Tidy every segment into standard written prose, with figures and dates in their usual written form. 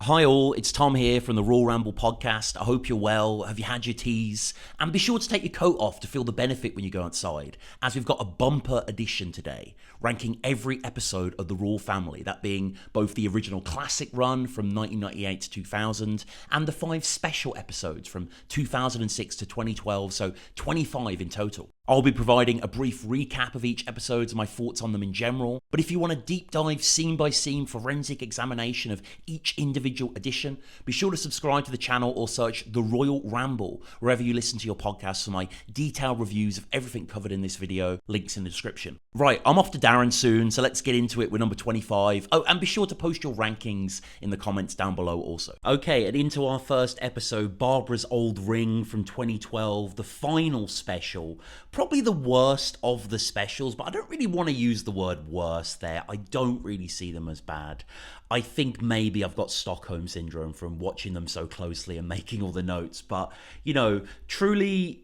Hi all, it's Tom here from the Royal Ramble podcast. I hope you're well. Have you had your teas? And be sure to take your coat off to feel the benefit when you go outside, as we've got a bumper edition today, ranking every episode of the Royal Family, that being both the original classic run from 1998 to 2000 and the 5 special episodes from 2006 to 2012, so 25 in total. I'll be providing a brief recap of each episode and my thoughts on them in general, but if you want a deep dive scene by scene forensic examination of each individual edition, be sure to subscribe to the channel or search The Royal Ramble wherever you listen to your podcasts for my detailed reviews of everything covered in this video, links in the description. Right, I'm off to Darren soon, so let's get into it with number 25. Oh, and be sure to post your rankings in the comments down below also. Okay, and into our first episode, Barbara's Old Ring from 2012, the final special. Probably the worst of the specials, but I don't really want to use the word worst there. I don't really see them as bad. I think maybe I've got Stockholm Syndrome from watching them so closely and making all the notes, but, you know, truly,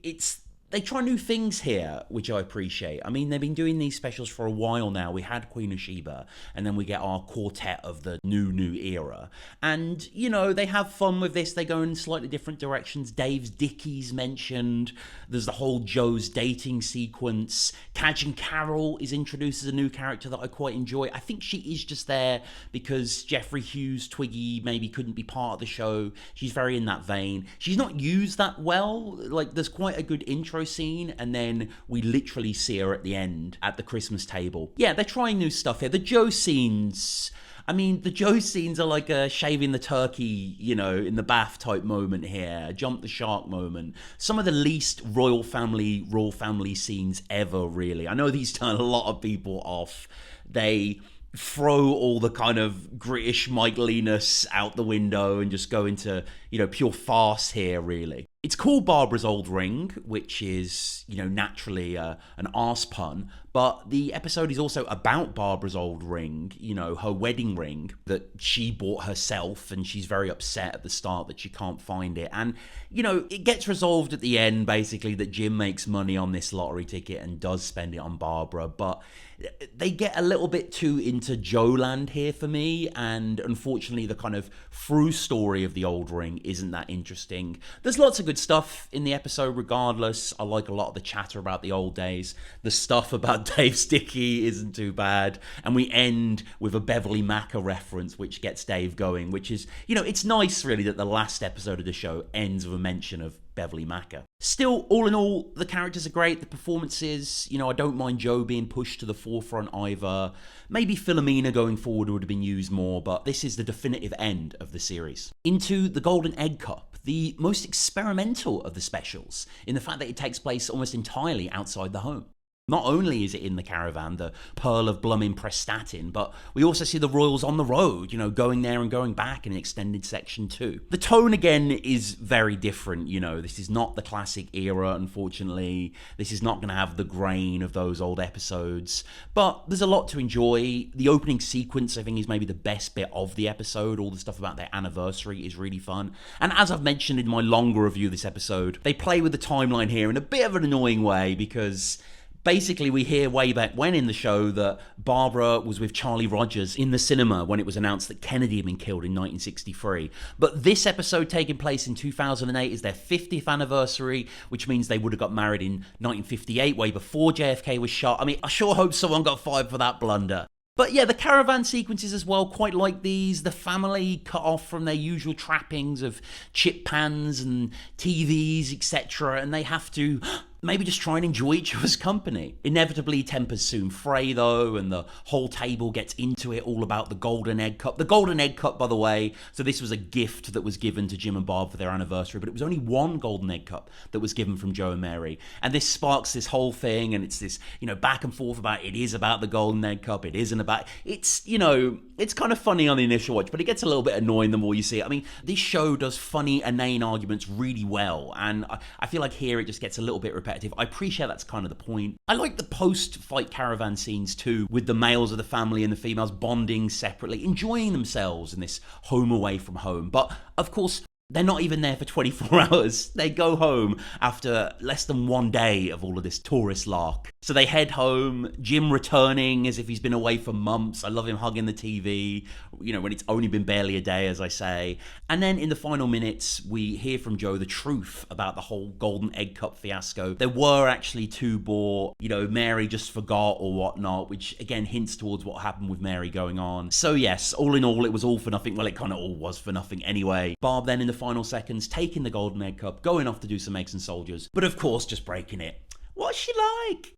they try new things here, which I appreciate. I mean, they've been doing these specials for a while now. We had Queen of Sheba, and then we get our quartet of the new era. And, you know, they have fun with this. They go in slightly different directions. Dave's Dickie's mentioned. There's the whole Joe's dating sequence. Cadge and Carol is introduced as a new character that I quite enjoy. I think she is just there because Jeffrey Hughes, Twiggy, maybe couldn't be part of the show. She's very in that vein. She's not used that well. Like, there's quite a good intro scene, and then we literally see her at the end at the Christmas table. Yeah, they're trying new stuff here. The Joe scenes, I mean, the Joe scenes are like a shaving the turkey, you know, in the bath type moment here, a jump the shark moment. Some of the least royal family scenes ever, really. I know these turn a lot of people off. They throw all the kind of British Mike-liness out the window and just go into, you know, pure farce here, really. It's called Barbara's Old Ring, which is, you know, naturally an arse pun, but the episode is also about Barbara's old ring, you know, her wedding ring that she bought herself, and she's very upset at the start that she can't find it. And, you know, it gets resolved at the end, basically, that Jim makes money on this lottery ticket and does spend it on Barbara, but they get a little bit too into Joe land here for me, and unfortunately the kind of through story of the old ring isn't that interesting. There's lots of good stuff in the episode regardless. I like a lot of the chatter about the old days. The stuff about Dave Sticky isn't too bad, and we end with a Beverly Macca reference which gets Dave going, which is, you know, it's nice really that the last episode of the show ends with a mention of Beverly Macca. Still, all in all, the characters are great, the performances, you know, I don't mind Joe being pushed to the forefront either. Maybe Philomena going forward would have been used more, but this is the definitive end of the series. Into the Golden Egg Cup, the most experimental of the specials, in the fact that it takes place almost entirely outside the home. Not only is it in the Caravan, the Pearl of Blooming Prestatyn, but we also see the royals on the road, you know, going there and going back in an extended section too. The tone, again, is very different, you know. This is not the classic era, unfortunately. This is not going to have the grain of those old episodes, but there's a lot to enjoy. The opening sequence, I think, is maybe the best bit of the episode. All the stuff about their anniversary is really fun. And as I've mentioned in my longer review of this episode, they play with the timeline here in a bit of an annoying way, because basically, we hear way back when in the show that Barbara was with Charlie Rogers in the cinema when it was announced that Kennedy had been killed in 1963. But this episode taking place in 2008 is their 50th anniversary, which means they would have got married in 1958, way before JFK was shot. I mean, I sure hope someone got fired for that blunder. But yeah, the Caravan sequences as well, quite like these. The family cut off from their usual trappings of chip pans and TVs, etc., and they have to maybe just try and enjoy each other's company. Inevitably, tempers soon fray, though, and the whole table gets into it, all about the Golden Egg Cup. The Golden Egg Cup, by the way, so this was a gift that was given to Jim and Barb for their anniversary, but it was only one Golden Egg Cup that was given from Joe and Mary. And this sparks this whole thing, and it's this, you know, back and forth about it is about the Golden Egg Cup, it isn't about... It's, you know, it's kind of funny on the initial watch, but it gets a little bit annoying the more you see it. I mean, this show does funny, inane arguments really well, and I feel like here it just gets a little bit repetitive. I appreciate that's kind of the point. I like the post-fight Caravan scenes too, with the males of the family and the females bonding separately, enjoying themselves in this home away from home. But, of course, they're not even there for 24 hours. They go home after less than one day of all of this tourist lark. So they head home, Jim returning as if he's been away for months. I love him hugging the TV, when it's only been barely a day, as I say. And then in the final minutes, we hear from Joe the truth about the whole golden egg cup fiasco. There were actually 2 bought, Mary just forgot or whatnot, which again hints towards what happened with Mary going on. So yes, all in all, it was all for nothing. Well, it kind of all was for nothing anyway. Barb then in the final seconds, taking the golden egg cup, going off to do some eggs and soldiers, but of course just breaking it. What's she like?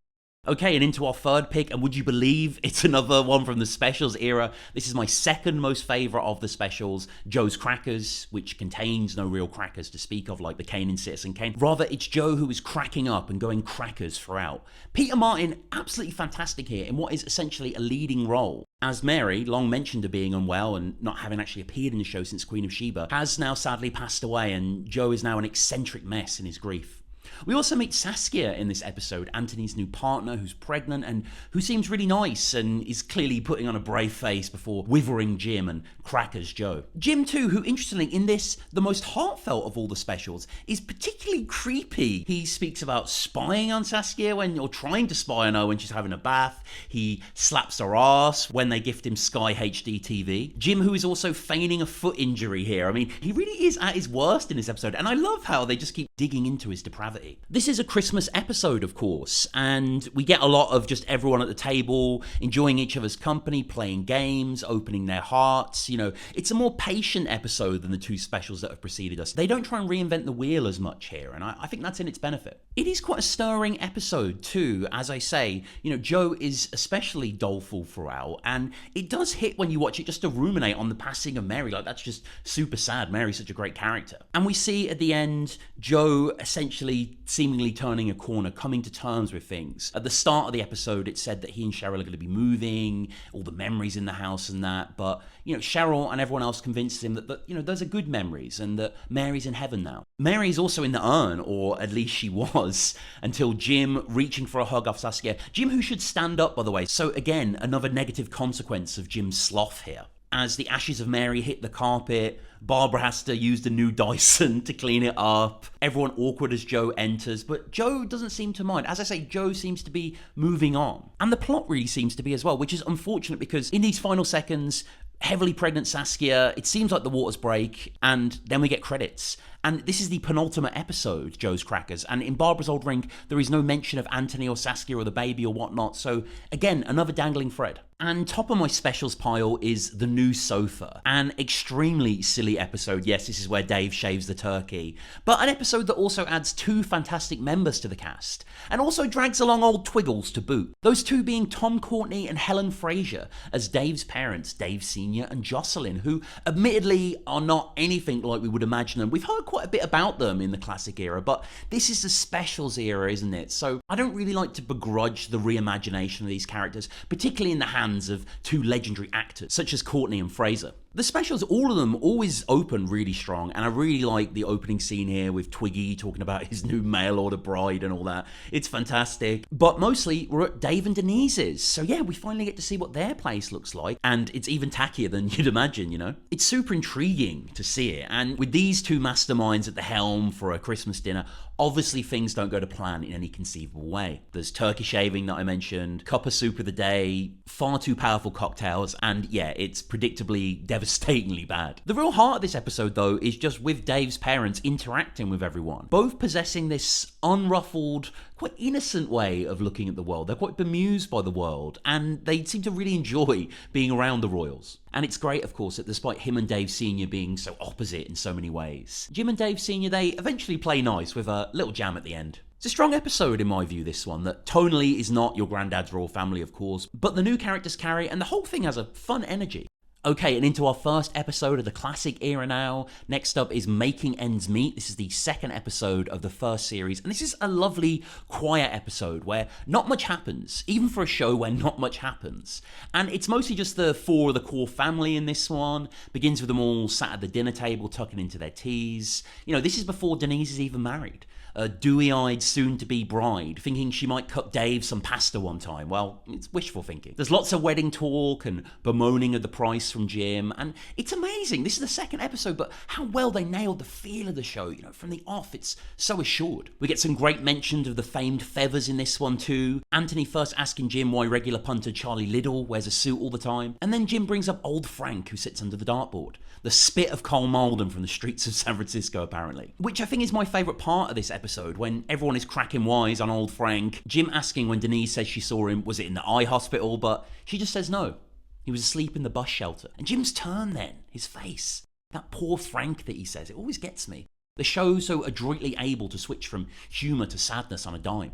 Okay, and into our third pick, and would you believe it's another one from the specials era? This is my second most favourite of the specials, Joe's Crackers, which contains no real crackers to speak of, like the Kane in Citizen Kane. Rather, it's Joe who is cracking up and going crackers throughout. Peter Martin, absolutely fantastic here in what is essentially a leading role. As Mary, long mentioned to being unwell and not having actually appeared in the show since Queen of Sheba, has now sadly passed away, and Joe is now an eccentric mess in his grief. We also meet Saskia in this episode, Anthony's new partner who's pregnant and who seems really nice and is clearly putting on a brave face before withering Jim and crackers Joe. Jim too, who interestingly in this, the most heartfelt of all the specials, is particularly creepy. He speaks about spying on Saskia or trying to spy on her when she's having a bath. He slaps her ass when they gift him Sky HD TV. Jim, who is also feigning a foot injury here. I mean, he really is at his worst in this episode, and I love how they just keep digging into his depravity. This is a Christmas episode, of course, and we get a lot of just everyone at the table enjoying each other's company, playing games, opening their hearts. It's a more patient episode than the 2 specials that have preceded us. They don't try and reinvent the wheel as much here, and I think that's in its benefit. It is quite a stirring episode too. As I say, Joe is especially doleful throughout, and it does hit when you watch it just to ruminate on the passing of Mary. Like, that's just super sad. Mary's such a great character. And we see at the end, Joe essentially seemingly turning a corner, coming to terms with things. At the start of the episode, it said that he and Cheryl are going to be moving, all the memories in the house and that, but, Cheryl and everyone else convinces him that those are good memories and that Mary's in heaven now. Mary is also in the urn, or at least she was, until Jim reaching for a hug off Saskia. Jim, who should stand up, by the way. So again, another negative consequence of Jim's sloth here. As the ashes of Mary hit the carpet, Barbara has to use the new Dyson to clean it up. Everyone awkward as Joe enters, but Joe doesn't seem to mind. As I say, Joe seems to be moving on. And the plot really seems to be as well, which is unfortunate because in these final seconds, heavily pregnant Saskia, it seems like the waters break, and then we get credits. And this is the penultimate episode, Joe's Crackers, and in Barbara's Old Ring, there is no mention of Anthony or Saskia or the baby or whatnot, so again, another dangling thread. And top of my specials pile is The New Sofa, an extremely silly episode. Yes, this is where Dave shaves the turkey, but an episode that also adds 2 fantastic members to the cast, and also drags along old Twiggles to boot. Those 2 being Tom Courtenay and Helen Fraser as Dave's parents, Dave Sr. and Jocelyn, who admittedly are not anything like we would imagine them. We've heard quite a bit about them in the classic era, but this is the specials era, isn't it? So I don't really like to begrudge the reimagination of these characters, particularly in the hands of 2 legendary actors such as Courtenay and Fraser. The specials, all of them, always open really strong, and I really like the opening scene here with Twiggy talking about his new mail-order bride and all that. It's fantastic. But mostly, we're at Dave and Denise's, so yeah, we finally get to see what their place looks like, and it's even tackier than you'd imagine, It's super intriguing to see it, and with these 2 masterminds at the helm for a Christmas dinner, obviously things don't go to plan in any conceivable way. There's turkey shaving that I mentioned, cup of soup of the day, far too powerful cocktails, and yeah, it's predictably devastatingly bad. The real heart of this episode, though, is just with Dave's parents interacting with everyone, both possessing this unruffled, quite innocent way of looking at the world. They're quite bemused by the world, and they seem to really enjoy being around the Royals. And it's great, of course, that despite him and Dave Sr. being so opposite in so many ways, Jim and Dave Sr., they eventually play nice with a little jam at the end. It's a strong episode in my view, this one, that tonally is not your granddad's royal family, of course, but the new characters carry, and the whole thing has a fun energy. Okay, and into our first episode of the classic era now. Next up is Making Ends Meet. This is the second episode of the first series, and this is a lovely, quiet episode where not much happens, even for a show where not much happens. And it's mostly just the 4 of the core family in this one. Begins with them all sat at the dinner table, tucking into their teas. This is before Denise is even married. a dewy-eyed soon-to-be bride, thinking she might cook Dave some pasta one time. Well, it's wishful thinking. There's lots of wedding talk and bemoaning of the price from Jim, and it's amazing. This is the second episode, but how well they nailed the feel of the show. From the off, it's so assured. We get some great mentions of the famed feathers in this one too. Anthony first asking Jim why regular punter Charlie Liddell wears a suit all the time, and then Jim brings up old Frank, who sits under the dartboard. The spit of Cole Malden from the streets of San Francisco, apparently. Which I think is my favourite part of this episode, when everyone is cracking wise on old Frank. Jim asking when Denise says she saw him, was it in the eye hospital? But she just says no. He was asleep in the bus shelter. And Jim's turn then, his face. That poor Frank that he says, it always gets me. The show so adroitly able to switch from humour to sadness on a dime.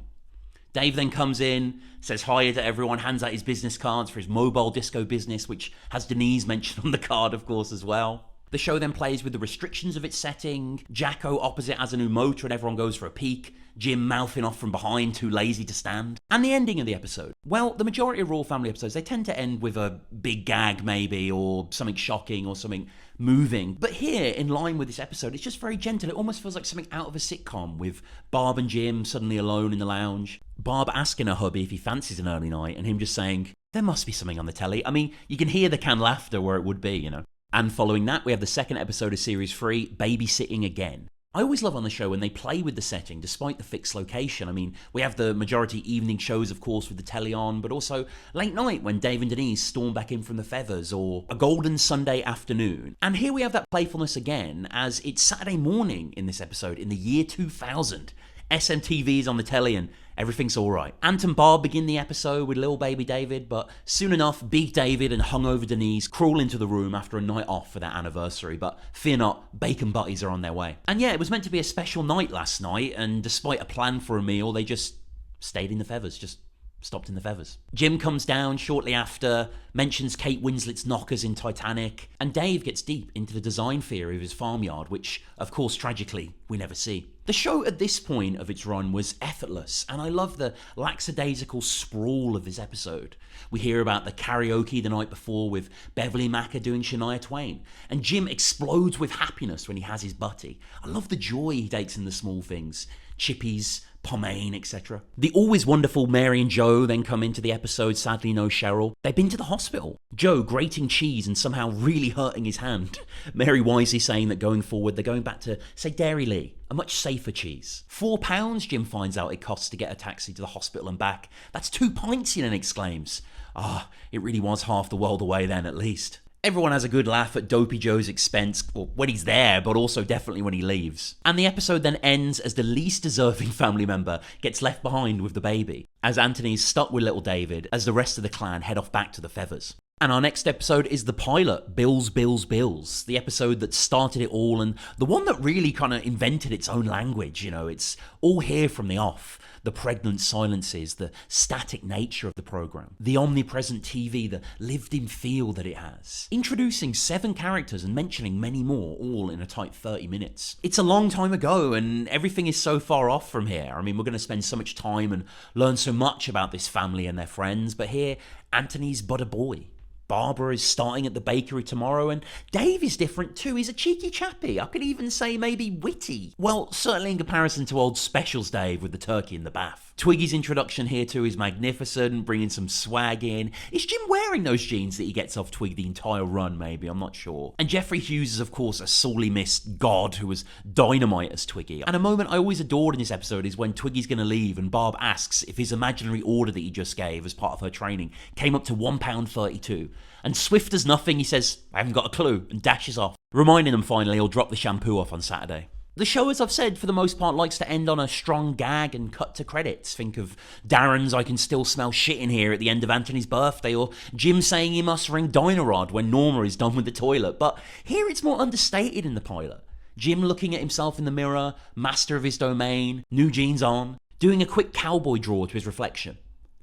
Dave then comes in, says hi to everyone, hands out his business cards for his mobile disco business, which has Denise mentioned on the card, of course, as well. The show then plays with the restrictions of its setting. Jacko opposite has a new motor and everyone goes for a peek. Jim mouthing off from behind, too lazy to stand. And the ending of the episode. Well, the majority of Royal Family episodes, they tend to end with a big gag maybe, or something shocking, or something moving. But here, in line with this episode, it's just very gentle. It almost feels like something out of a sitcom, with Barb and Jim suddenly alone in the lounge. Barb asking her hubby if he fancies an early night, and him just saying, there must be something on the telly. I mean, you can hear the canned laughter where it would be, And following that, we have the second episode of Series 3, Babysitting Again. I always love on the show when they play with the setting despite the fixed location. I mean, we have the majority evening shows, of course, with the telly on, but also late night when Dave and Denise storm back in from the feathers, or a golden Sunday afternoon. And here we have that playfulness again, as it's Saturday morning in this episode in the year 2000. SMTV's on the telly and everything's alright. Ant and Barb begin the episode with little baby David, but soon enough, big David and hungover Denise crawl into the room after a night off for their anniversary, but fear not, bacon butties are on their way. And yeah, it was meant to be a special night last night, and despite a plan for a meal, they just stayed in the feathers, just stopped in the feathers. Jim comes down shortly after, mentions Kate Winslet's knockers in Titanic, and Dave gets deep into the design theory of his farmyard, which, of course, tragically, we never see. The show at this point of its run was effortless, and I love the lackadaisical sprawl of this episode. We hear about the karaoke the night before with Beverly Macker doing Shania Twain, and Jim explodes with happiness when he has his butty. I love the joy he takes in the small things. Chippies, Pomaine, etc. The always wonderful Mary and Joe then come into the episode, sadly no Cheryl. They've been to the hospital. Joe grating cheese and somehow really hurting his hand. Mary wisely saying that going forward they're going back to, say, Dairy Lee, a much safer cheese. £4 Jim finds out it costs to get a taxi to the hospital and back. That's 2 pints, he then exclaims. It really was half the world away then at least. Everyone has a good laugh at Dopey Joe's expense, well, when he's there, but also definitely when he leaves. And the episode then ends as the least deserving family member gets left behind with the baby, as Anthony's stuck with little David as the rest of the clan head off back to the feathers. And our next episode is the pilot, Bills, Bills, Bills, the episode that started it all and the one that really kind of invented its own language, it's all here from the off. The pregnant silences, the static nature of the program, the omnipresent TV, the lived-in feel that it has. Introducing 7 characters and mentioning many more, all in a tight 30 minutes. It's a long time ago and everything is so far off from here. I mean, we're going to spend so much time and learn so much about this family and their friends, but here, Anthony's but a boy. Barbara is starting at the bakery tomorrow, and Dave is different too. He's a cheeky chappy. I could even say maybe witty. Well, certainly in comparison to old Specials Dave with the turkey in the bath. Twiggy's introduction here too is magnificent, bringing some swag in. Is Jim wearing those jeans that he gets off Twiggy the entire run, maybe? I'm not sure. And Jeffrey Hughes is, of course, a sorely missed god who was dynamite as Twiggy. And a moment I always adored in this episode is when Twiggy's going to leave and Barb asks if his imaginary order that he just gave as part of her training came up to £1.32. And swift as nothing, he says, I haven't got a clue, and dashes off, reminding them finally he'll drop the shampoo off on Saturday. The show, as I've said, for the most part likes to end on a strong gag and cut to credits. Think of Darren's I can still smell shit in here at the end of Anthony's birthday, or Jim saying he must ring Dynarod when Norma is done with the toilet. But here it's more understated in the pilot. Jim looking at himself in the mirror, master of his domain, new jeans on, doing a quick cowboy draw to his reflection.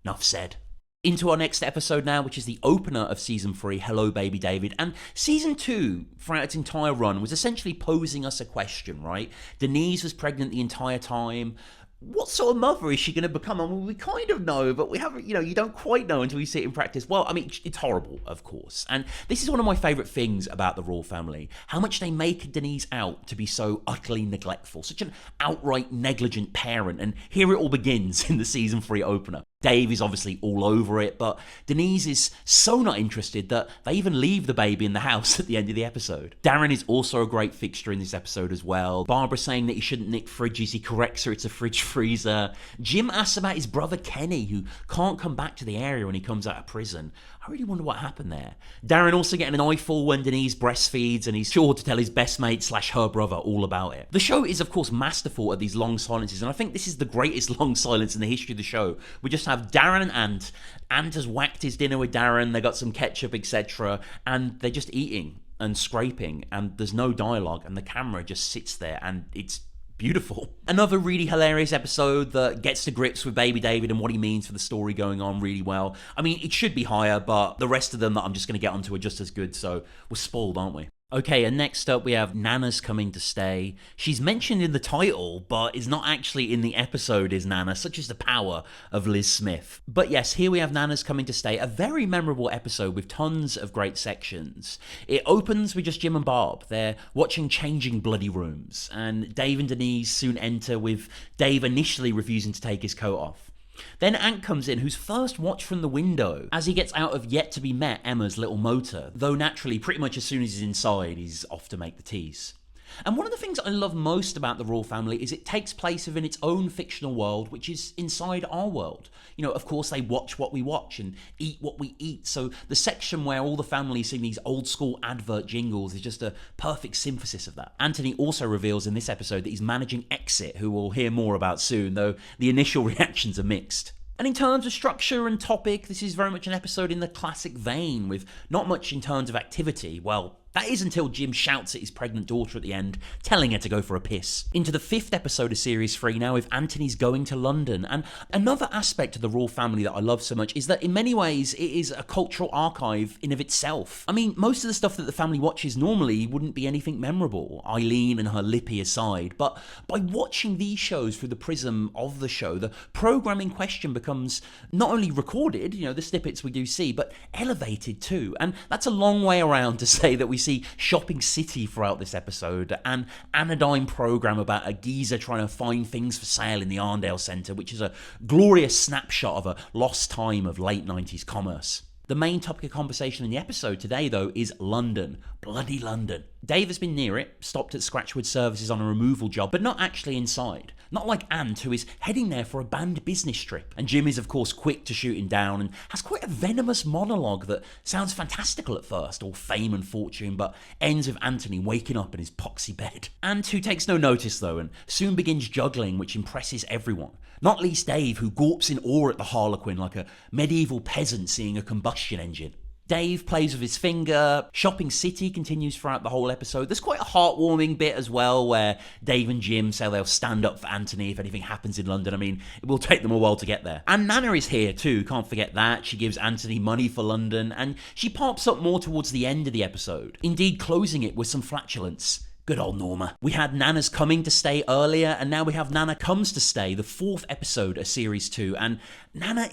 Enough said. Into our next episode now, which is the opener of Season 3, Hello Baby David. And Season 2, throughout its entire run, was essentially posing us a question, right? Denise was pregnant the entire time. what sort of mother is she going to become? I mean, we kind of know, but we haven't, you don't quite know until you see it in practice. Well, I mean, it's horrible, of course. And this is one of my favourite things about the Royle family, how much they make Denise out to be so utterly neglectful, such an outright negligent parent. And here it all begins in the season 3 opener. Dave is obviously all over it, but Denise is so not interested that they even leave the baby in the house at the end of the episode. Darren is also a great fixture in this episode as well. Barbara saying that he shouldn't nick fridges, he corrects her, it's a fridge freezer. Jim asks about his brother Kenny, who can't come back to the area when he comes out of prison. I really wonder what happened there. Darren also getting an eyeful when Denise breastfeeds, and he's sure to tell his best mate / her brother all about it. The show is, of course, masterful at these long silences, and I think this is the greatest long silence in the history of the show. We just have Darren and Ant. Ant has whacked his dinner with Darren, they got some ketchup, etc., and they're just eating and scraping, and there's no dialogue, and the camera just sits there, and it's beautiful. Another really hilarious episode that gets to grips with Baby David and what he means for the story going on really well. I mean, it should be higher, but the rest of them that I'm just going to get onto are just as good, so we're spoiled, aren't we? Okay, and next up we have Nana's coming to stay. She's mentioned in the title, but is not actually in the episode is Nana, such is the power of Liz Smith. But yes, here we have Nana's coming to stay, a very memorable episode with tons of great sections. It opens with just Jim and Barb. They're watching Changing Bloody Rooms, and Dave and Denise soon enter with Dave initially refusing to take his coat off. Then Ant comes in, who's first watched from the window as he gets out of yet-to-be-met Emma's little motor, though naturally, pretty much as soon as he's inside, he's off to make the teas. And one of the things I love most about the Royle family is it takes place within its own fictional world, which is inside our world. Of course, they watch what we watch and eat what we eat, so the section where all the family sing these old-school advert jingles is just a perfect synthesis of that. Anthony also reveals in this episode that he's managing Exit, who we'll hear more about soon, though the initial reactions are mixed. And in terms of structure and topic, this is very much an episode in the classic vein, with not much in terms of activity. Well, that is until Jim shouts at his pregnant daughter at the end, telling her to go for a piss. Into the 5th episode of Series 3 now, with Anthony's going to London. And another aspect of the Royle family that I love so much is that in many ways it is a cultural archive in of itself. I mean, most of the stuff that the family watches normally wouldn't be anything memorable, Eileen and her lippy aside, but by watching these shows through the prism of the show, the programme in question becomes not only recorded, the snippets we do see, but elevated too. And that's a long way around to say that we see Shopping City throughout this episode, an anodyne programme about a geezer trying to find things for sale in the Arndale Centre, which is a glorious snapshot of a lost time of late 90s commerce. The main topic of conversation in the episode today, though, is London. Bloody London. Dave has been near it, stopped at Scratchwood Services on a removal job, but not actually inside. Not like Ant, who is heading there for a banned business trip. And Jim is, of course, quick to shoot him down and has quite a venomous monologue that sounds fantastical at first, all fame and fortune, but ends with Anthony waking up in his poxy bed. Ant, who takes no notice, though, and soon begins juggling, which impresses everyone. Not least Dave, who gawps in awe at the Harlequin like a medieval peasant seeing a combustion engine. Dave plays with his finger. Shopping City continues throughout the whole episode. There's quite a heartwarming bit as well where Dave and Jim say they'll stand up for Anthony if anything happens in London. I mean, it will take them a while to get there. And Nana is here too, can't forget that. She gives Anthony money for London, and she pops up more towards the end of the episode, indeed closing it with some flatulence. Good old Norma. We had Nana's coming to stay earlier, and now we have Nana comes to stay, the 4th episode of Series 2. And Nana is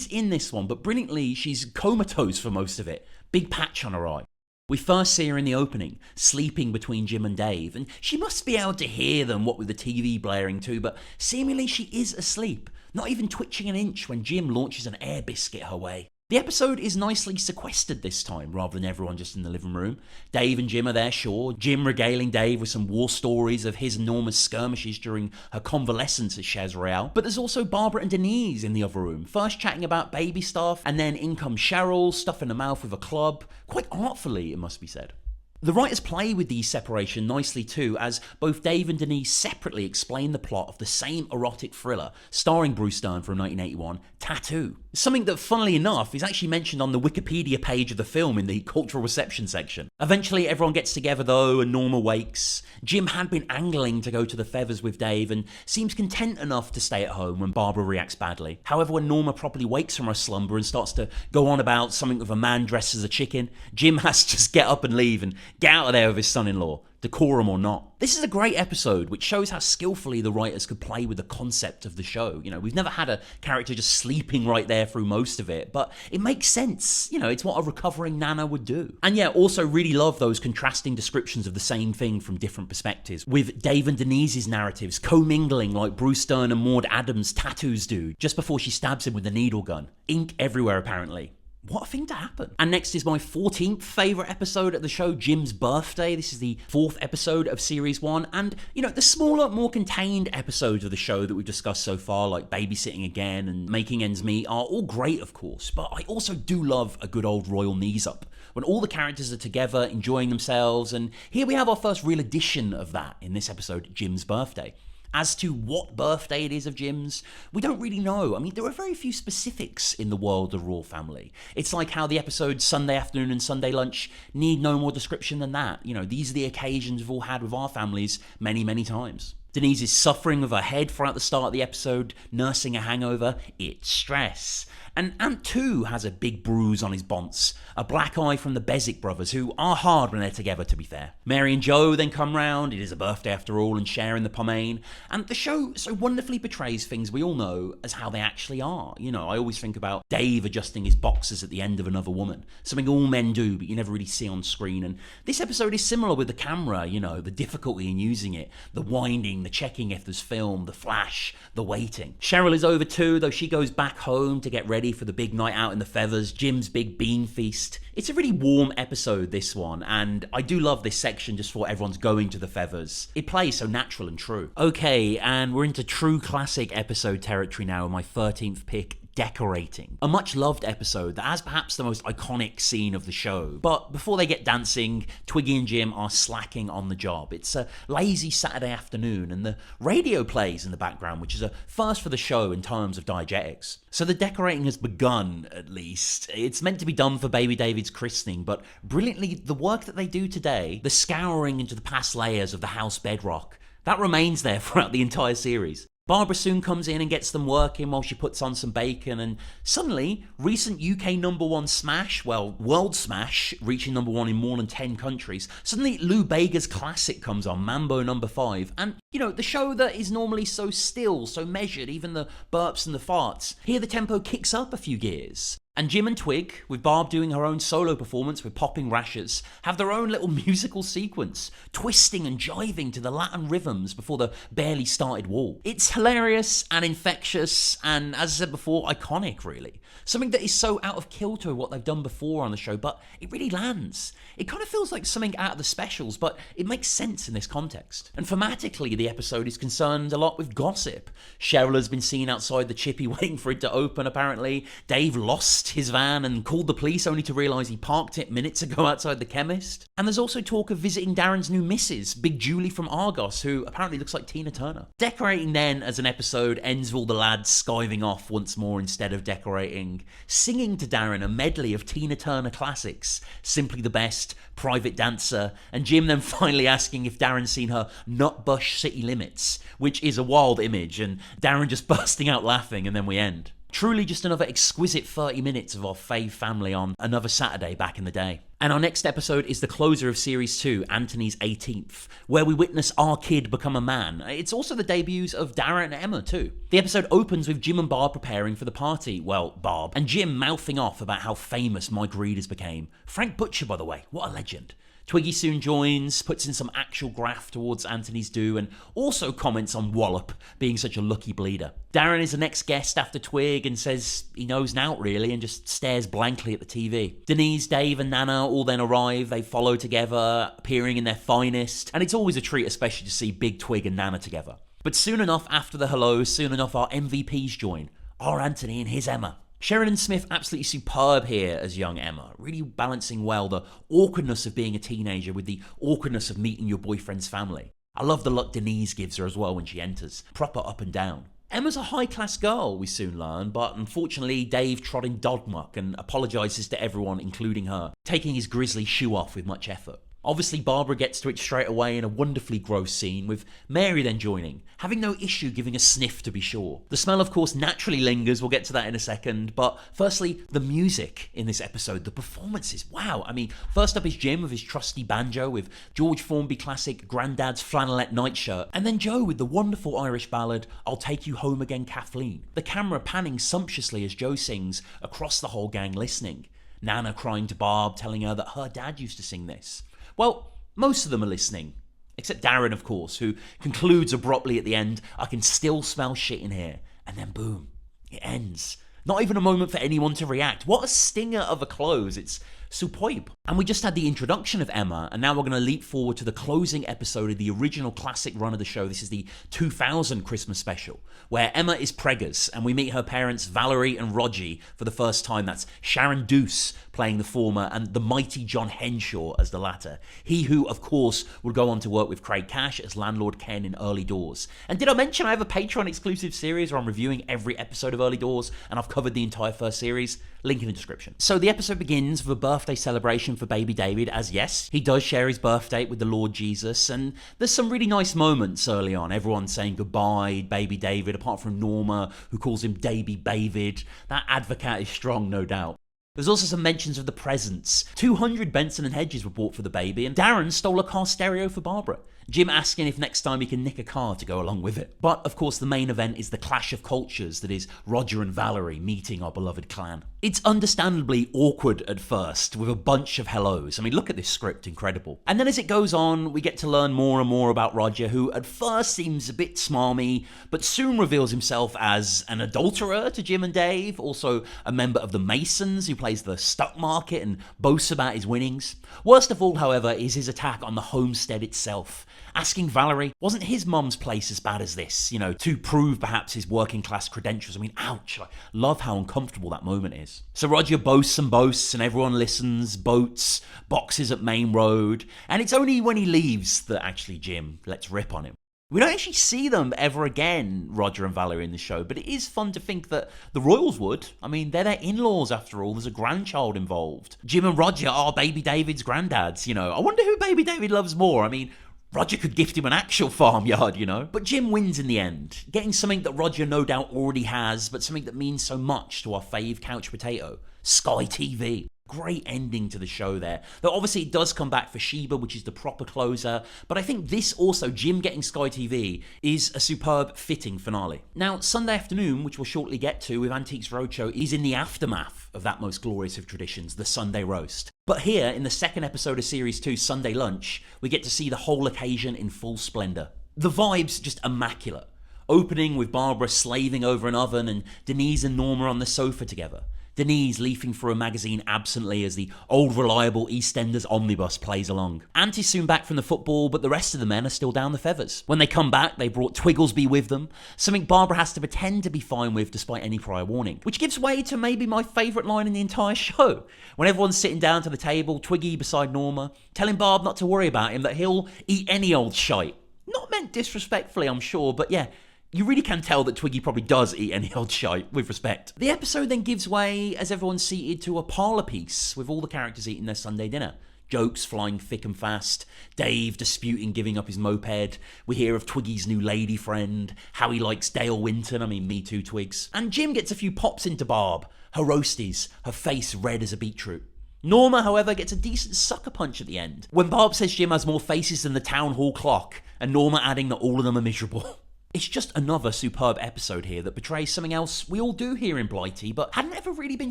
in this one, but brilliantly, she's comatose for most of it. Big patch on her eye. We first see her in the opening, sleeping between Jim and Dave, and she must be able to hear them, what with the TV blaring too, but seemingly she is asleep, not even twitching an inch when Jim launches an air biscuit her way. The episode is nicely sequestered this time, rather than everyone just in the living room. Dave and Jim are there, sure. Jim regaling Dave with some war stories of his and Norma's skirmishes during her convalescence at Chez Royale. But there's also Barbara and Denise in the other room, first chatting about baby stuff, and then in comes Cheryl, stuffing her mouth with a club. Quite artfully, it must be said. The writers play with these separation nicely too, as both Dave and Denise separately explain the plot of the same erotic thriller, starring Bruce Dern from 1981, Tattoo. Something that, funnily enough, is actually mentioned on the Wikipedia page of the film in the cultural reception section. Eventually, everyone gets together though, and Norma wakes. Jim had been angling to go to the Feathers with Dave, and seems content enough to stay at home when Barbara reacts badly. However, when Norma properly wakes from her slumber and starts to go on about something with a man dressed as a chicken, Jim has to just get up and leave and get out of there with his son-in-law. decorum or not. This is a great episode which shows how skillfully the writers could play with the concept of the show. You know, we've never had a character just sleeping right there through most of it, but it makes sense. You know, it's what a recovering Nana would do. And yeah, also really love those contrasting descriptions of the same thing from different perspectives, with Dave and Denise's narratives commingling like Bruce Dern and Maud Adams' tattoos do just before she stabs him with the needle gun. Ink everywhere apparently. What a thing to happen. And next is my 14th favourite episode of the show, Jim's Birthday. This is the 4th episode of Series 1. And, you know, the smaller, more contained episodes of the show that we've discussed so far, like Babysitting Again and Making Ends Meet, are all great, of course. But I also do love a good old Royle knees up, when all the characters are together, enjoying themselves. And here we have our first real edition of that in this episode, Jim's Birthday. As to what birthday it is of Jim's, we don't really know. I mean, there are very few specifics in the world of Royal Family. It's like how the episodes Sunday Afternoon and Sunday Lunch need no more description than that. You know, these are the occasions we've all had with our families many, many times. Denise is suffering with her head throughout the start of the episode, nursing a hangover. It's stress. And Ant 2 has a big bruise on his bonce, a black eye from the Bezic brothers, who are hard when they're together, to be fair. Mary and Joe then come round, it is a birthday after all, and share in the pomain. And the show so wonderfully portrays things we all know as how they actually are. You know, I always think about Dave adjusting his boxers at the end of Another Woman, something all men do, but you never really see on screen. And this episode is similar with the camera, you know, the difficulty in using it, the winding, the checking if there's film, the flash, the waiting. Cheryl is over too, though she goes back home to get ready for the big night out in the Feathers, Jim's big bean feast. It's a really warm episode, this one, and I do love this section just for everyone's going to the Feathers. It plays so natural and true. Okay, and we're into true classic episode territory now with my 13th pick, Decorating. A much loved episode that has perhaps the most iconic scene of the show. But before they get dancing, Twiggy and Jim are slacking on the job. It's a lazy Saturday afternoon and the radio plays in the background, which is a first for the show in terms of diegetics. So the decorating has begun, at least. It's meant to be done for baby David's christening, but brilliantly, the work that they do today, the scouring into the past layers of the house bedrock, that remains there throughout the entire series. Barbara soon comes in and gets them working while she puts on some bacon, and suddenly, recent UK #1 smash, well, world smash, reaching #1 in more than 10 countries, suddenly Lou Bega's classic comes on, Mambo #5, and, you know, the show that is normally so still, so measured, even the burps and the farts, here the tempo kicks up a few gears. And Jim and Twig, with Barb doing her own solo performance with popping rashes, have their own little musical sequence, twisting and jiving to the Latin rhythms before the barely started walk. It's hilarious and infectious and, as I said before, iconic, really. Something that is so out of kilter with what they've done before on the show, but it really lands. It kind of feels like something out of the specials, but it makes sense in this context. And thematically, the episode is concerned a lot with gossip. Cheryl has been seen outside the Chippy waiting for it to open, apparently. Dave lost his van and called the police only to realise he parked it minutes ago outside the chemist. And there's also talk of visiting Darren's new missus, Big Julie from Argos, who apparently looks like Tina Turner. Decorating then as an episode ends with all the lads skiving off once more instead of decorating, singing to Darren a medley of Tina Turner classics, Simply the Best, Private Dancer, and Jim then finally asking if Darren's seen her Nutbush City Limits, which is a wild image, and Darren just bursting out laughing, and then we end. Truly just another exquisite 30 minutes of our fave family on another Saturday back in the day. And our next episode is the closer of Series 2, Anthony's 18th, where we witness our kid become a man. It's also the debuts of Darren and Emma too. The episode opens with Jim and Barb preparing for the party. Well, Barb. And Jim mouthing off about how famous Mike Reeders became. Frank Butcher, by the way, what a legend. Twiggy soon joins, puts in some actual graft towards Anthony's do, and also comments on Wallop being such a lucky bleeder. Darren is the next guest after Twig and says he knows now really and just stares blankly at the TV. Denise, Dave and Nana all then arrive, they follow together, appearing in their finest, and it's always a treat especially to see Big Twig and Nana together. But soon enough after the hellos, soon enough our MVPs join, our Anthony and his Emma. Sheridan Smith absolutely superb here as young Emma, really balancing well the awkwardness of being a teenager with the awkwardness of meeting your boyfriend's family. I love the look Denise gives her as well when she enters, proper up and down. Emma's a high-class girl, we soon learn, but unfortunately Dave trod in dog muck and apologises to everyone, including her, taking his grisly shoe off with much effort. Obviously, Barbara gets to it straight away in a wonderfully gross scene, with Mary then joining, having no issue giving a sniff to be sure. The smell, of course, naturally lingers, we'll get to that in a second, but firstly, the music in this episode, the performances, wow. I mean, first up is Jim with his trusty banjo, with George Formby classic Grandad's flannelette nightshirt, and then Joe with the wonderful Irish ballad, I'll Take You Home Again Kathleen. The camera panning sumptuously as Joe sings, across the whole gang listening. Nana crying to Barb, telling her that her dad used to sing this. Well, most of them are listening, except Darren, of course, who concludes abruptly at the end, I can still smell shit in here. And then boom, it ends. Not even a moment for anyone to react. What a stinger of a close. It's superb. And we just had the introduction of Emma, and now we're going to leap forward to the closing episode of the original classic run of the show. This is the 2000 Christmas special, where Emma is preggers, and we meet her parents, Valerie and Roger, for the first time. That's Sharon Deuce playing the former, and the mighty John Henshaw as the latter. He who, of course, would go on to work with Craig Cash as landlord Ken in Early Doors. And did I mention I have a Patreon exclusive series where I'm reviewing every episode of Early Doors, and I've covered the entire first series? Link in the description. So the episode begins with a birthday celebration for baby David, as yes, he does share his birth date with the Lord Jesus, and there's some really nice moments early on. Everyone saying goodbye, baby David, apart from Norma, who calls him Davy Bavid. That advocate is strong, no doubt. There's also some mentions of the presents. 200 Benson and Hedges were bought for the baby, and Darren stole a car stereo for Barbara. Jim asking if next time he can nick a car to go along with it. But, of course, the main event is the clash of cultures that is Roger and Valerie meeting our beloved clan. It's understandably awkward at first, with a bunch of hellos. I mean, look at this script, incredible. And then as it goes on, we get to learn more and more about Roger, who at first seems a bit smarmy, but soon reveals himself as an adulterer to Jim and Dave, also a member of the Masons who plays the stock market and boasts about his winnings. Worst of all, however, is his attack on the homestead itself. Asking Valerie, wasn't his mum's place as bad as this? You know, to prove perhaps his working class credentials. I mean, ouch, I love how uncomfortable that moment is. So Roger boasts and boasts and everyone listens, boats, boxes at Main Road. And it's only when he leaves that actually Jim lets rip on him. We don't actually see them ever again, Roger and Valerie, in the show, but it is fun to think that the Royals would. I mean, they're their in-laws after all. There's a grandchild involved. Jim and Roger are baby David's granddads, you know. I wonder who baby David loves more. I mean, Roger could gift him an actual farmyard, you know. But Jim wins in the end, getting something that Roger no doubt already has, but something that means so much to our fave couch potato, Sky TV. Great ending to the show there. Though obviously it does come back for Sheba, which is the proper closer. But I think this also, Jim getting Sky TV, is a superb fitting finale. Now, Sunday afternoon, which we'll shortly get to with Antiques Roadshow, is in the aftermath of that most glorious of traditions, the Sunday roast. But here, in the second episode of Series 2, Sunday Lunch, we get to see the whole occasion in full splendour. The vibe's just immaculate. Opening with Barbara slaving over an oven and Denise and Norma on the sofa together. Denise leafing through a magazine absently as the old reliable EastEnders omnibus plays along. Auntie's soon back from the football, but the rest of the men are still down the feathers. When they come back, they brought Twigglesby with them, something Barbara has to pretend to be fine with despite any prior warning. Which gives way to maybe my favourite line in the entire show. When everyone's sitting down to the table, Twiggy beside Norma, telling Barb not to worry about him, that he'll eat any old shite. Not meant disrespectfully, I'm sure, but yeah, you really can tell that Twiggy probably does eat any old shite, with respect. The episode then gives way, as everyone's seated, to a parlour piece, with all the characters eating their Sunday dinner. Jokes flying thick and fast, Dave disputing giving up his moped, we hear of Twiggy's new lady friend, how he likes Dale Winton, I mean me too Twigs. And Jim gets a few pops into Barb, her roasties, her face red as a beetroot. Norma, however, gets a decent sucker punch at the end, when Barb says Jim has more faces than the town hall clock, and Norma adding that all of them are miserable. It's just another superb episode here that portrays something else we all do here in Blighty, but hadn't ever really been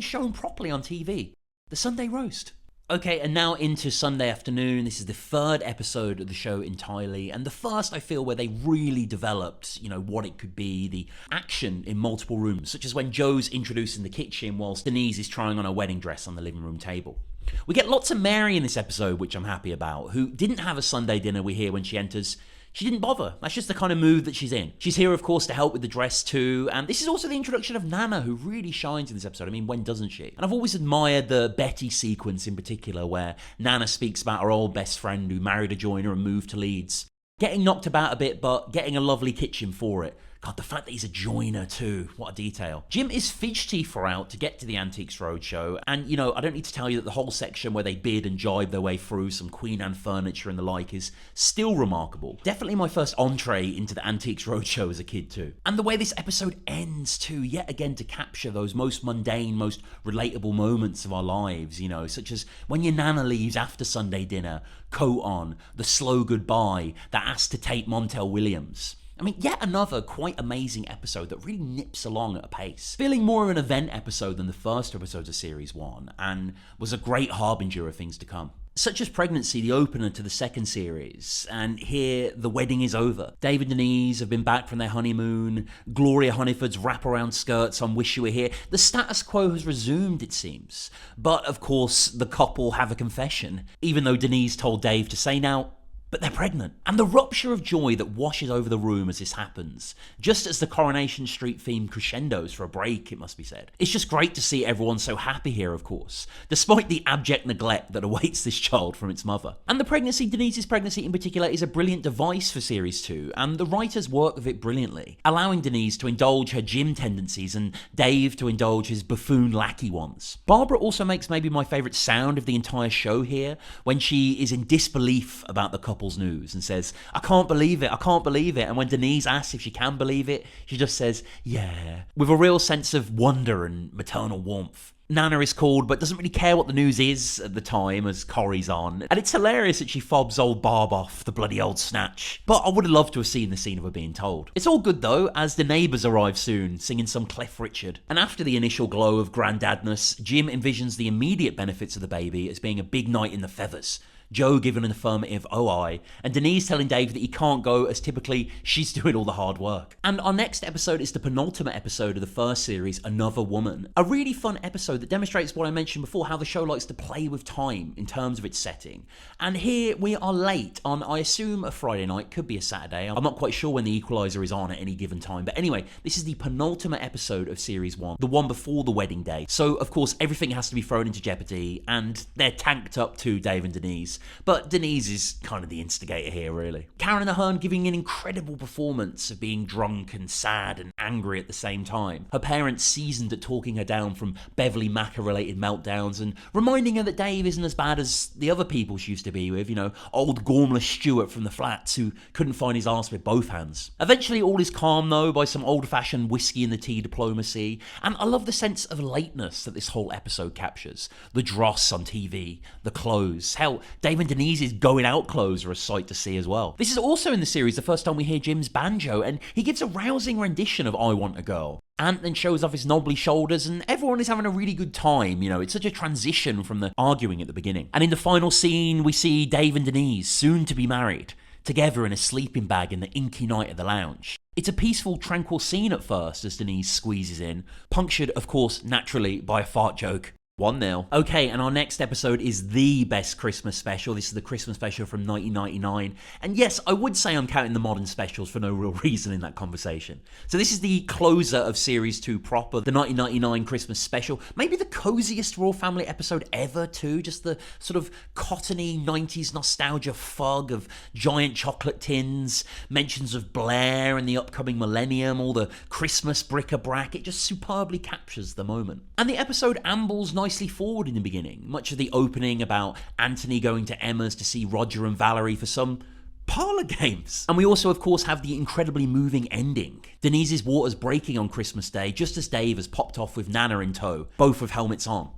shown properly on TV. The Sunday roast. Okay, and now into Sunday afternoon. This is the third episode of the show entirely, and the first, I feel, where they really developed, you know, what it could be, the action in multiple rooms, such as when Joe's introduced in the kitchen whilst Denise is trying on her wedding dress on the living room table. We get lots of Mary in this episode, which I'm happy about, who didn't have a Sunday dinner, we hear when she enters. She didn't bother. That's just the kind of mood that she's in. She's here, of course, to help with the dress too. And this is also the introduction of Nana, who really shines in this episode. I mean, when doesn't she? And I've always admired the Betty sequence in particular, where Nana speaks about her old best friend who married a joiner and moved to Leeds. Getting knocked about a bit, but getting a lovely kitchen for it. God, the fact that he's a joiner too, what a detail. Jim is fidgety throughout to get to the Antiques Roadshow, and I don't need to tell you that the whole section where they bid and jibe their way through some Queen Anne furniture and the like is still remarkable. Definitely my first entree into the Antiques Roadshow as a kid too. And the way this episode ends too, yet again to capture those most mundane, most relatable moments of our lives, such as when your nana leaves after Sunday dinner, coat on, the slow goodbye, that acetate Montel Williams. I mean, yet another quite amazing episode that really nips along at a pace. Feeling more of an event episode than the first episodes of Series 1, and was a great harbinger of things to come. Such as Pregnancy, the opener to the second series, and here the wedding is over. Dave and Denise have been back from their honeymoon, Gloria Honeyford's wraparound skirts on Wish You Were Here. The status quo has resumed, it seems. But of course, the couple have a confession, even though Denise told Dave to say now, but they're pregnant. And the rupture of joy that washes over the room as this happens, just as the Coronation Street theme crescendos for a break, it must be said. It's just great to see everyone so happy here, of course, despite the abject neglect that awaits this child from its mother. And the pregnancy, Denise's pregnancy in particular, is a brilliant device for Series 2, and the writers work with it brilliantly, allowing Denise to indulge her gym tendencies and Dave to indulge his buffoon lackey ones. Barbara also makes maybe my favourite sound of the entire show here, when she is in disbelief about the couple news and says, I can't believe it, and when Denise asks if she can believe it, she just says, yeah, with a real sense of wonder and maternal warmth. Nana is called, but doesn't really care what the news is at the time as Corrie's on, and it's hilarious that she fobs old Barb off, the bloody old snatch. But I would have loved to have seen the scene of her being told. It's all good though, as the neighbours arrive soon, singing some Cliff Richard. And after the initial glow of granddadness, Jim envisions the immediate benefits of the baby as being a big night in the feathers. Joe giving an affirmative OI, and Denise telling Dave that he can't go as typically she's doing all the hard work. And our next episode is the penultimate episode of the first series, Another Woman. A really fun episode that demonstrates what I mentioned before, how the show likes to play with time in terms of its setting. And here we are late on, I assume, a Friday night, could be a Saturday. I'm not quite sure when the Equalizer is on at any given time. But anyway, this is the penultimate episode of Series 1, the one before the wedding day. So, of course, everything has to be thrown into jeopardy, and they're tanked up to Dave and Denise. But Denise is kind of the instigator here, really. Karen Ahern giving an incredible performance of being drunk and sad and angry at the same time. Her parents seasoned at talking her down from Beverly Macker-related meltdowns and reminding her that Dave isn't as bad as the other people she used to be with, old Gormless Stewart from the flats who couldn't find his arse with both hands. Eventually all is calm though by some old-fashioned whiskey in the tea diplomacy, and I love the sense of lateness that this whole episode captures. The dross on TV, the clothes, hell, Dave and Denise Denise's going out clothes are a sight to see as well. This is also in the series the first time we hear Jim's banjo, and he gives a rousing rendition of I Want a Girl. Ant then shows off his knobbly shoulders, and everyone is having a really good time. It's such a transition from the arguing at the beginning. And in the final scene, we see Dave and Denise, soon to be married, together in a sleeping bag in the inky night at the lounge. It's a peaceful, tranquil scene at first as Denise squeezes in, punctured, of course, naturally, by a fart joke. 1-0. Okay, and our next episode is the best Christmas special. This is the Christmas special from 1999. And yes, I would say I'm counting the modern specials for no real reason in that conversation. So this is the closer of Series 2 proper, the 1999 Christmas special. Maybe the coziest Royal Family episode ever too. Just the sort of cottony 90s nostalgia fug of giant chocolate tins, mentions of Blair and the upcoming millennium, all the Christmas bric-a-brac. It just superbly captures the moment. And the episode ambles nicely forward in the beginning. Much of the opening about Anthony going to Emma's to see Roger and Valerie for some parlour games. And we also, of course, have the incredibly moving ending. Denise's water's breaking on Christmas Day, just as Dave has popped off with Nana in tow, both with helmets on.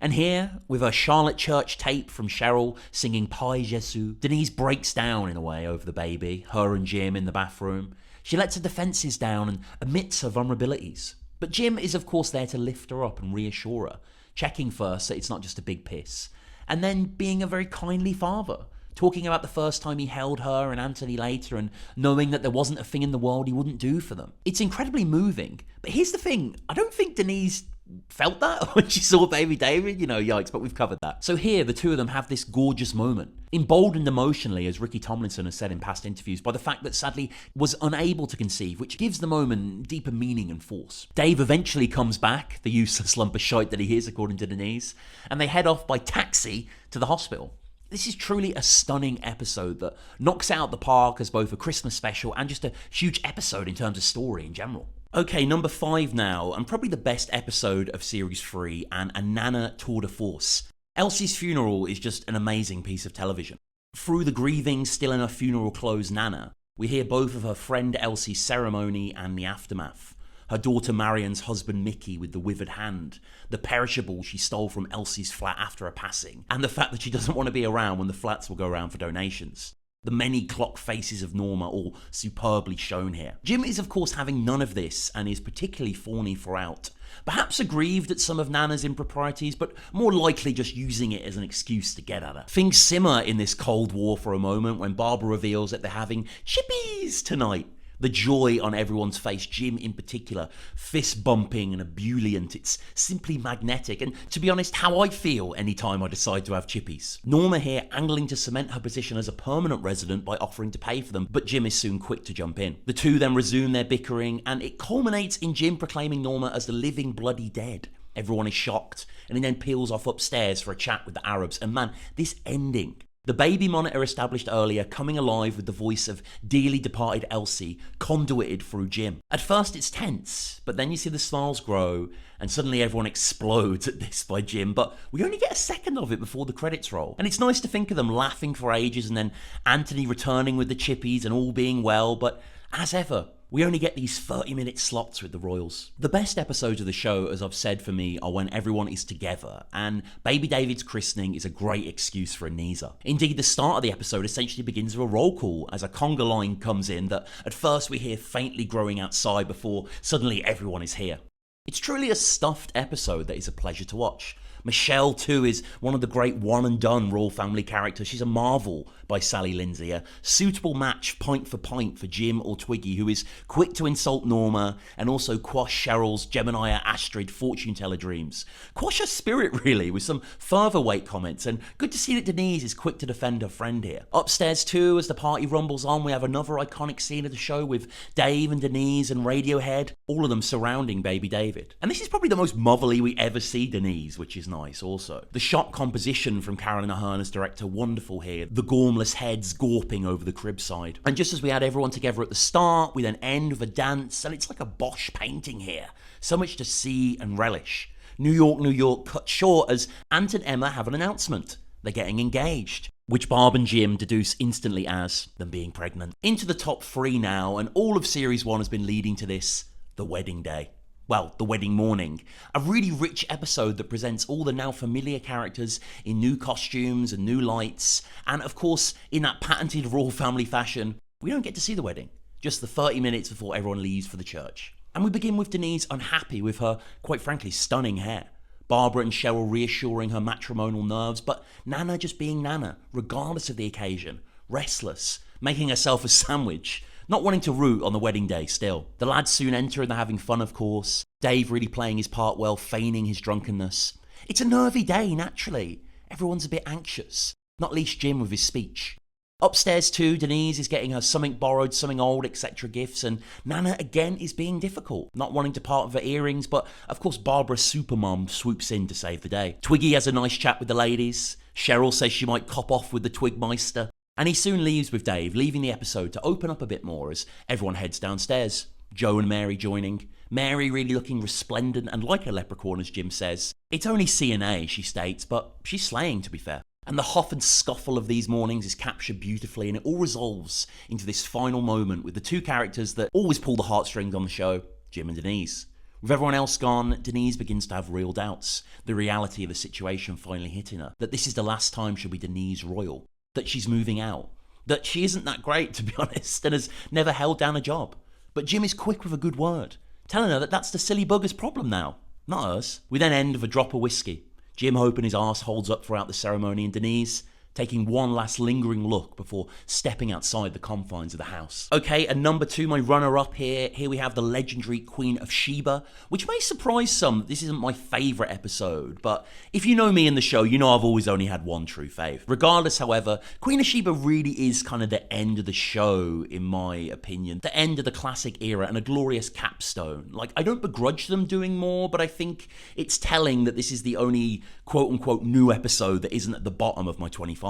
And here, with her Charlotte Church tape from Cheryl singing Pai Jesu, Denise breaks down in a way over the baby, her and Jim in the bathroom. She lets her defences down and admits her vulnerabilities. But Jim is, of course, there to lift her up and reassure her, checking first that it's not just a big piss, and then being a very kindly father, talking about the first time he held her and Anthony later, and knowing that there wasn't a thing in the world he wouldn't do for them. It's incredibly moving, but here's the thing, I don't think Denise felt that when she saw baby David, yikes, but we've covered that. So here, the two of them have this gorgeous moment, emboldened emotionally, as Ricky Tomlinson has said in past interviews, by the fact that sadly was unable to conceive, which gives the moment deeper meaning and force. Dave eventually comes back, the useless lump of shite that he is, according to Denise, and they head off by taxi to the hospital. This is truly a stunning episode that knocks it out the park as both a Christmas special and just a huge episode in terms of story in general. Okay, number 5 now, and probably the best episode of Series 3, and a Nana tour de force. Elsie's funeral is just an amazing piece of television. Through the grieving, still in her funeral clothes Nana, we hear both of her friend Elsie's ceremony and the aftermath. Her daughter Marion's husband Mickey with the withered hand, the perishable she stole from Elsie's flat after her passing, and the fact that she doesn't want to be around when the flats will go around for donations. The many clock faces of Norma all superbly shown here. Jim is of course having none of this and is particularly thorny throughout. Perhaps aggrieved at some of Nana's improprieties, but more likely just using it as an excuse to get at her. Things simmer in this Cold War for a moment when Barbara reveals that they're having chippies tonight. The joy on everyone's face, Jim in particular, fist bumping and ebullient. It's simply magnetic, and to be honest, how I feel anytime I decide to have chippies. Norma here angling to cement her position as a permanent resident by offering to pay for them, but Jim is soon quick to jump in. The two then resume their bickering, and it culminates in Jim proclaiming Norma as the living bloody dead. Everyone is shocked, and he then peels off upstairs for a chat with the Arabs, and man, this ending. The baby monitor established earlier coming alive with the voice of dearly departed Elsie conduited through Jim. At first it's tense, but then you see the smiles grow and suddenly everyone explodes at this by Jim, but we only get a second of it before the credits roll. And it's nice to think of them laughing for ages and then Anthony returning with the chippies and all being well, but as ever, we only get these 30-minute slots with the Royals. The best episodes of the show, as I've said for me, are when everyone is together, and Baby David's christening is a great excuse for a Nisa. Indeed, the start of the episode essentially begins with a roll call as a conga line comes in that at first we hear faintly growing outside before suddenly everyone is here. It's truly a stuffed episode that is a pleasure to watch. Michelle, too, is one of the great one-and-done Royal Family characters. She's a marvel by Sally Lindsay, a suitable match pint for pint for Jim or Twiggy, who is quick to insult Norma and also quash Cheryl's Gemini Astrid fortune teller dreams. Quash her spirit, really, with some further weight comments, and good to see that Denise is quick to defend her friend here. Upstairs, too, as the party rumbles on, we have another iconic scene of the show with Dave and Denise and Radiohead, all of them surrounding Baby David. And this is probably the most motherly we ever see Denise, which is nice also. The shot composition from Karen Ahern as director, wonderful here. The gormless heads gawping over the crib side. And just as we had everyone together at the start, we then end with a dance, and it's like a Bosch painting here. So much to see and relish. New York cut short as Ant and Emma have an announcement. They're getting engaged, which Barb and Jim deduce instantly as them being pregnant. Into the top 3 now, and all of Series 1 has been leading to this, the wedding day. Well, the wedding morning. A really rich episode that presents all the now familiar characters in new costumes and new lights. And of course, in that patented Royal Family fashion, we don't get to see the wedding. Just the 30 minutes before everyone leaves for the church. And we begin with Denise unhappy with her, quite frankly, stunning hair. Barbara and Cheryl reassuring her matrimonial nerves, but Nana just being Nana, regardless of the occasion. Restless, making herself a sandwich. Not wanting to root on the wedding day still. The lads soon enter and they're having fun, of course. Dave really playing his part well, feigning his drunkenness. It's a nervy day, naturally. Everyone's a bit anxious. Not least Jim with his speech. Upstairs too, Denise is getting her something borrowed, something old, etc. gifts, and Nana again is being difficult, not wanting to part with her earrings, but of course Barbara supermom swoops in to save the day. Twiggy has a nice chat with the ladies. Cheryl says she might cop off with the Twigmeister. And he soon leaves with Dave, leaving the episode to open up a bit more as everyone heads downstairs. Joe and Mary joining. Mary really looking resplendent and like a leprechaun, as Jim says. It's only C&A, she states, but she's slaying, to be fair. And the huff and scuffle of these mornings is captured beautifully, and it all resolves into this final moment with the two characters that always pull the heartstrings on the show, Jim and Denise. With everyone else gone, Denise begins to have real doubts, the reality of the situation finally hitting her, that this is the last time she'll be Denise Royle. That she's moving out, that she isn't that great, to be honest, and has never held down a job. But Jim is quick with a good word, telling her that that's the silly bugger's problem now, not hers. We then end with a drop of whiskey. Jim hoping his arse holds up throughout the ceremony, and Denise taking one last lingering look before stepping outside the confines of the house. Okay, and number 2, my runner-up here. Here we have the legendary Queen of Sheba, which may surprise some. This isn't my favourite episode, but if you know me in the show, you know I've always only had one true fave. Regardless, however, Queen of Sheba really is kind of the end of the show, in my opinion. The end of the classic era and a glorious capstone. Like, I don't begrudge them doing more, but I think it's telling that this is the only quote-unquote new episode that isn't at the bottom of my 25.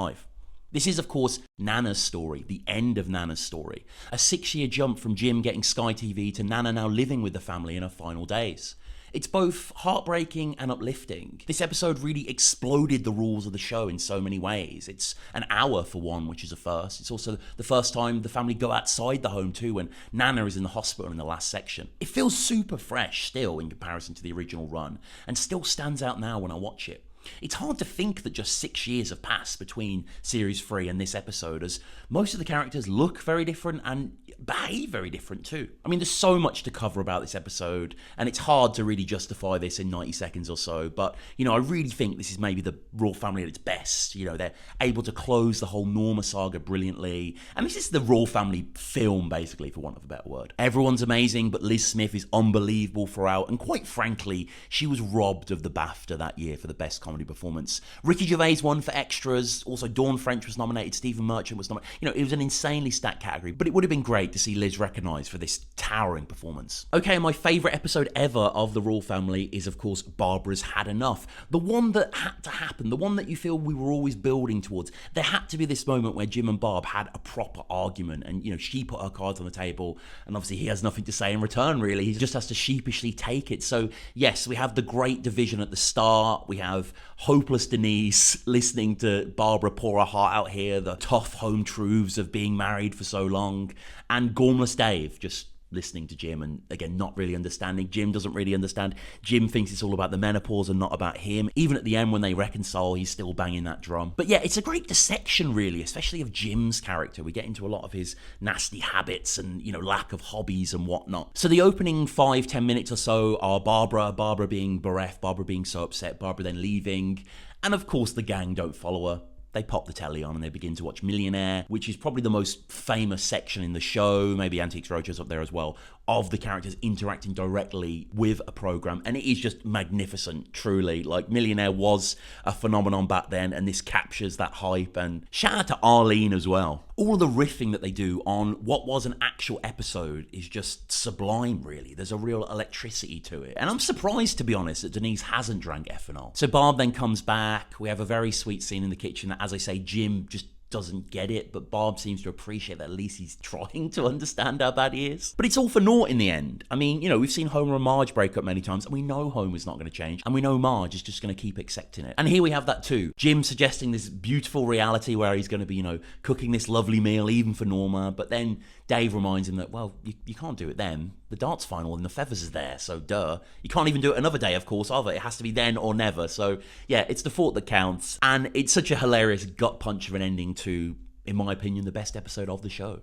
This is, of course, Nana's story, the end of Nana's story. A 6-year jump from Jim getting Sky TV to Nana now living with the family in her final days. It's both heartbreaking and uplifting. This episode really exploded the rules of the show in so many ways. It's an hour for one, which is a first. It's also the first time the family go outside the home too, when Nana is in the hospital in the last section. It feels super fresh still in comparison to the original run, and still stands out now when I watch it. It's hard to think that just 6 years have passed between Series 3 and this episode, as most of the characters look very different and behave very different too. I mean, there's so much to cover about this episode, and it's hard to really justify this in 90 seconds or so, but, I really think this is maybe the Royal Family at its best. They're able to close the whole Norma saga brilliantly, and this is the Royal Family film, basically, for want of a better word. Everyone's amazing, but Liz Smith is unbelievable throughout, and quite frankly, she was robbed of the BAFTA that year for the best comedy performance. Ricky Gervais won for extras. Also, Dawn French was nominated. Stephen Merchant was nominated. It was an insanely stacked category, but it would have been great to see Liz recognised for this towering performance. Okay, my favourite episode ever of The Royal Family is, of course, Barbara's Had Enough. The one that had to happen, the one that you feel we were always building towards. There had to be this moment where Jim and Barb had a proper argument, and, she put her cards on the table, and obviously he has nothing to say in return, really. He just has to sheepishly take it. So, yes, we have the great division at the start. We have hopeless Denise listening to Barbara pour her heart out here, the tough home truths of being married for so long, and Gormless Dave just listening to Jim and, again, not really understanding. Jim doesn't really understand. Jim thinks it's all about the menopause and not about him. Even at the end when they reconcile, he's still banging that drum. But yeah, it's a great dissection, really, especially of Jim's character. We get into a lot of his nasty habits and, lack of hobbies and whatnot. So the opening 5-10 minutes or so are Barbara being bereft, Barbara being so upset, Barbara then leaving, and of course the gang don't follow her. They pop the telly on and they begin to watch Millionaire, which is probably the most famous section in the show, maybe Antiques Roadshow's up there as well, of the characters interacting directly with a program. And it is just magnificent, truly. Like, Millionaire was a phenomenon back then, and this captures that hype. And shout out to Arlene as well. All of the riffing that they do on what was an actual episode is just sublime, really. There's a real electricity to it. And I'm surprised, to be honest, that Denise hasn't drank ethanol. So Barb then comes back. We have a very sweet scene in the kitchen that, as I say, Jim just doesn't get it, but Barb seems to appreciate that at least he's trying to understand how bad he is. But it's all for naught in the end. I mean, we've seen Homer and Marge break up many times, and we know Homer's not going to change, and we know Marge is just going to keep accepting it. And here we have that too. Jim suggesting this beautiful reality where he's going to be, cooking this lovely meal even for Norma, but then Dave reminds him that, well, you can't do it then. The darts final and the feathers is there, so duh. You can't even do it another day, of course, either. It has to be then or never. So yeah, it's the thought that counts. And it's such a hilarious gut punch of an ending to, in my opinion, the best episode of the show.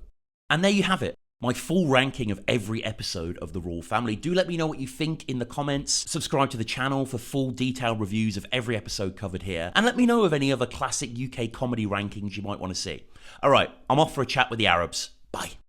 And there you have it. My full ranking of every episode of The Royal Family. Do let me know what you think in the comments. Subscribe to the channel for full detailed reviews of every episode covered here. And let me know of any other classic UK comedy rankings you might want to see. All right, I'm off for a chat with the Arabs. Bye.